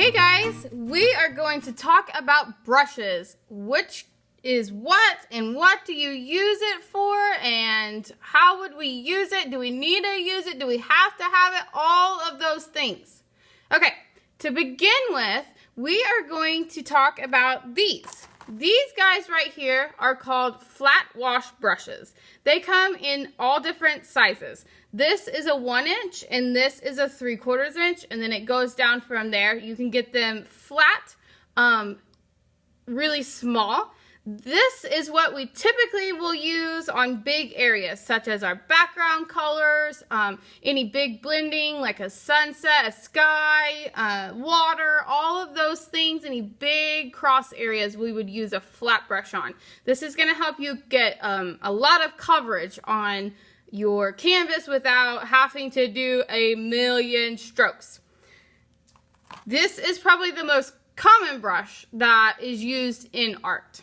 Hey guys, we are going to talk about brushes. Which is what and what do you use it for and how would we use it? Do we need to use it? Do we have to have it? All of those things. Okay, to begin with, we are going to talk about these. These guys right here are called flat wash brushes. They come in all different sizes. This is a 1 inch and this is a 3/4 inch, and then it goes down from there. You can get them flat, really small. This is what we typically will use on big areas, such as our background colors, any big blending like a sunset, a sky, water, all of those things, any big cross areas we would use a flat brush on. This is going to help you get a lot of coverage on your canvas without having to do a million strokes. This is probably the most common brush that is used in art.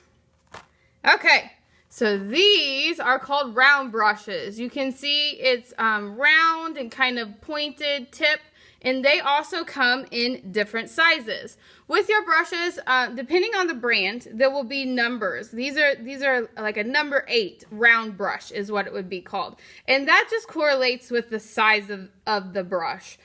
Okay, so these are called round brushes. You can see it's round and kind of pointed tip, and they also come in different sizes. With your brushes, depending on the brand, there will be numbers. These are like a number 8 round brush is what it would be called, and that just correlates with the size of the brush.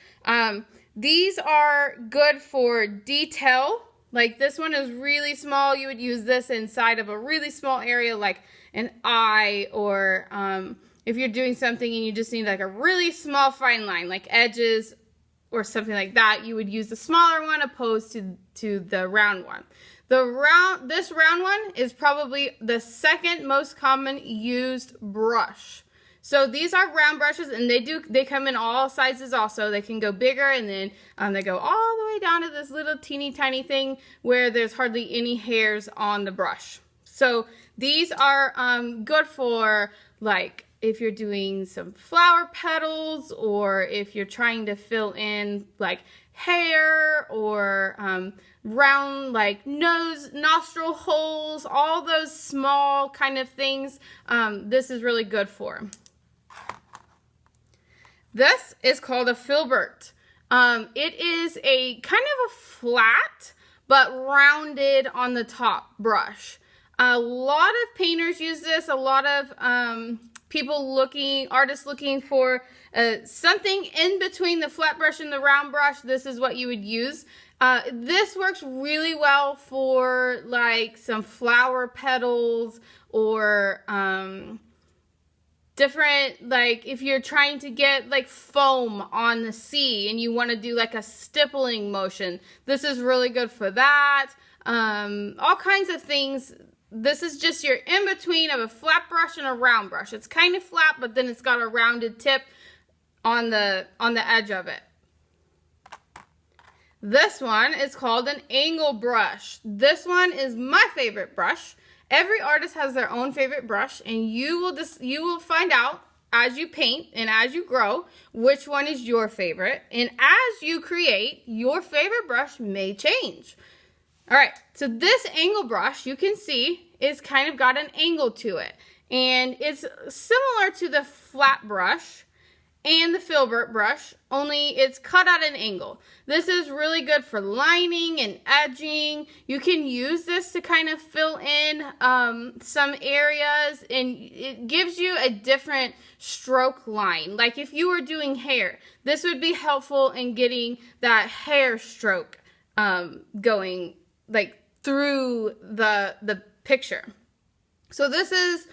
These are good for detail. Like this one is really small. You would use this inside of a really small area like an eye, or if you're doing something and you just need like a really small fine line like edges or something like that, you would use the smaller one opposed to the round one. This round one is probably the second most common used brush. So these are round brushes, and they come in all sizes also. They can go bigger, and then they go all the way down to this little teeny tiny thing where there's hardly any hairs on the brush. So these are good for like if you're doing some flower petals, or if you're trying to fill in like hair or round like nose, nostril holes, all those small kind of things. This is really good for. This is called a Filbert. It is a kind of a flat but rounded on the top brush. A lot of painters use this. A lot of artists looking for something in between the flat brush and the round brush. This is what you would use. This works really well for like some flower petals, or different, like if you're trying to get like foam on the sea and you want to do like a stippling motion, this is really good for that. All kinds of things. This is just your in between of a flat brush and a round brush. It's kind of flat, but then it's got a rounded tip on the edge of it. This one is called an angle brush. This one is my favorite brush. Every artist has their own favorite brush, and you will find out as you paint and as you grow which one is your favorite. And as you create, your favorite brush may change. All right, so this angle brush, you can see, is kind of got an angle to it. And it's similar to the flat brush and the Filbert brush, only it's cut at an angle. This is really good for lining and edging. You can use this to kind of fill in some areas, and it gives you a different stroke line. Like if you were doing hair, this would be helpful in getting that hair stroke going like through the picture. So this is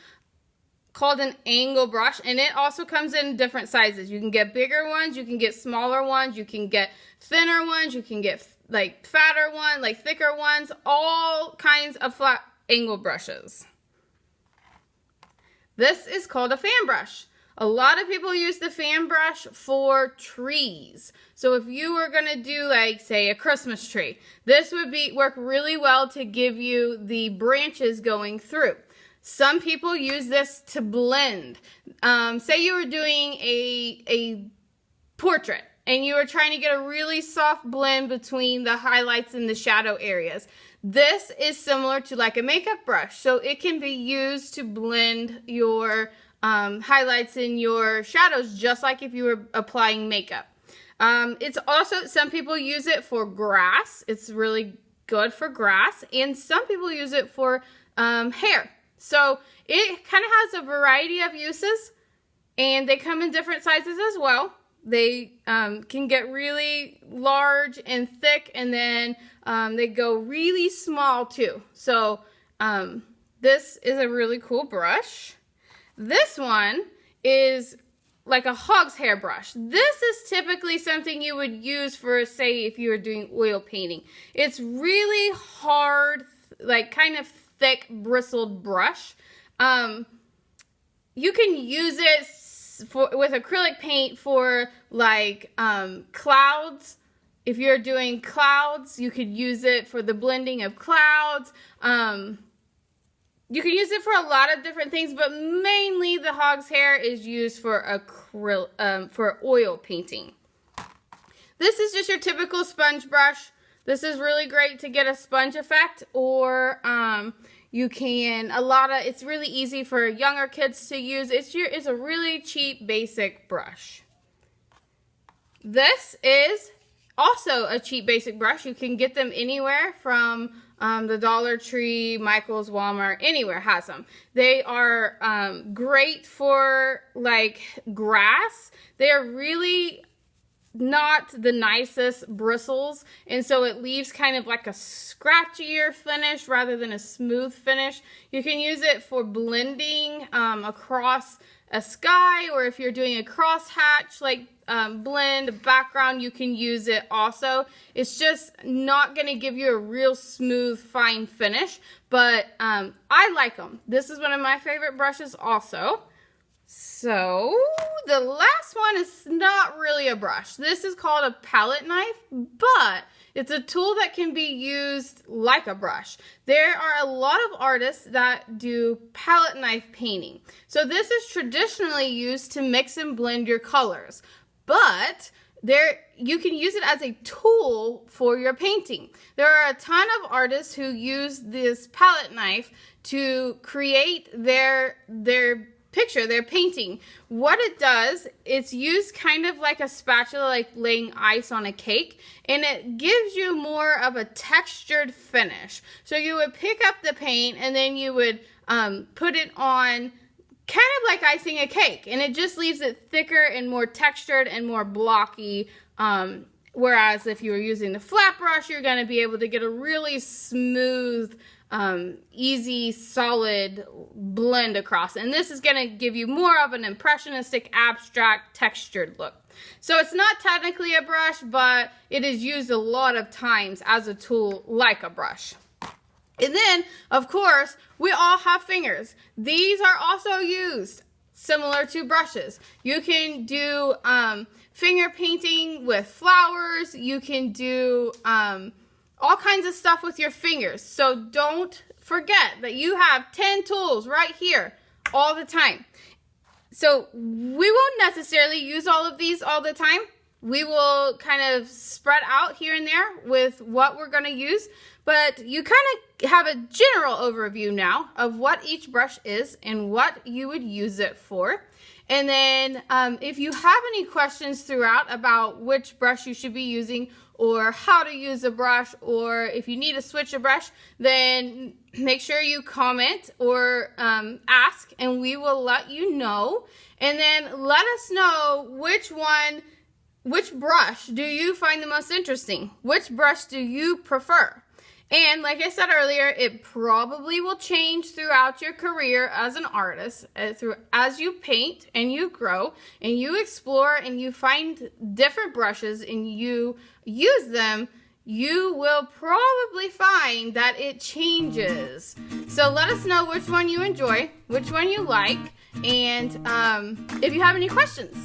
called an angle brush, and it also comes in different sizes. You can get bigger ones, you can get smaller ones, you can get thinner ones, you can get like fatter ones, like thicker ones, all kinds of flat angle brushes. This is called a fan brush. A lot of people use the fan brush for trees. So if you were going to do like say a Christmas tree, this would work really well to give you the branches going through. Some people use this to blend. Say you were doing a portrait and you were trying to get a really soft blend between the highlights and the shadow areas. This is similar to like a makeup brush, so it can be used to blend your highlights and your shadows just like if you were applying makeup. It's also, some people use it for grass. It's really good for grass, and some people use it for hair. So it kind of has a variety of uses, and they come in different sizes as well. They can get really large and thick, and then they go really small too. So this is a really cool brush. This one is like a hog's hair brush. This is typically something you would use for, say, if you were doing oil painting. It's really hard, like kind of thick bristled brush. You can use it with acrylic paint for like clouds. If you're doing clouds, you could use it for the blending of clouds. You can use it for a lot of different things, but mainly the hog's hair is used for for oil painting. This is just your typical sponge brush. This is really great to get a sponge effect, or you can, it's really easy for younger kids to use. It's a really cheap, basic brush. This is also a cheap, basic brush. You can get them anywhere from the Dollar Tree, Michael's, Walmart, anywhere has them. They are great for like grass. They are really not the nicest bristles, and so it leaves kind of like a scratchier finish rather than a smooth finish. You can use it for blending across a sky, or if you're doing a crosshatch like blend background, you can use it also. It's just not going to give you a real smooth, fine finish, but I like them. This is one of my favorite brushes also. So the last one is not really a brush. This is called a palette knife, but it's a tool that can be used like a brush. There are a lot of artists that do palette knife painting. So this is traditionally used to mix and blend your colors, but you can use it as a tool for your painting. There are a ton of artists who use this palette knife to create their picture, their painting. What it does, it's used kind of like a spatula, like laying ice on a cake, and it gives you more of a textured finish. So you would pick up the paint and then you would put it on kind of like icing a cake, and it just leaves it thicker and more textured and more blocky. Whereas if you were using the flat brush, you're going to be able to get a really smooth, easy, solid blend across. And this is going to give you more of an impressionistic, abstract, textured look. So it's not technically a brush, but it is used a lot of times as a tool like a brush. And then, of course, we all have fingers. These are also used similar to brushes. You can do finger painting with flowers. You can do all kinds of stuff with your fingers. So don't forget that you have 10 tools right here all the time. So we won't necessarily use all of these all the time. We will kind of spread out here and there with what we're going to use. But you kind of have a general overview now of what each brush is and what you would use it for. And then if you have any questions throughout about which brush you should be using, or how to use a brush, or if you need to switch a brush, then make sure you comment or ask, and we will let you know. And then let us know which brush do you find the most interesting? Which brush do you prefer? And like I said earlier, it probably will change throughout your career as an artist. As you paint and you grow and you explore and you find different brushes and you use them, you will probably find that it changes. So let us know which one you enjoy, which one you like, and if you have any questions.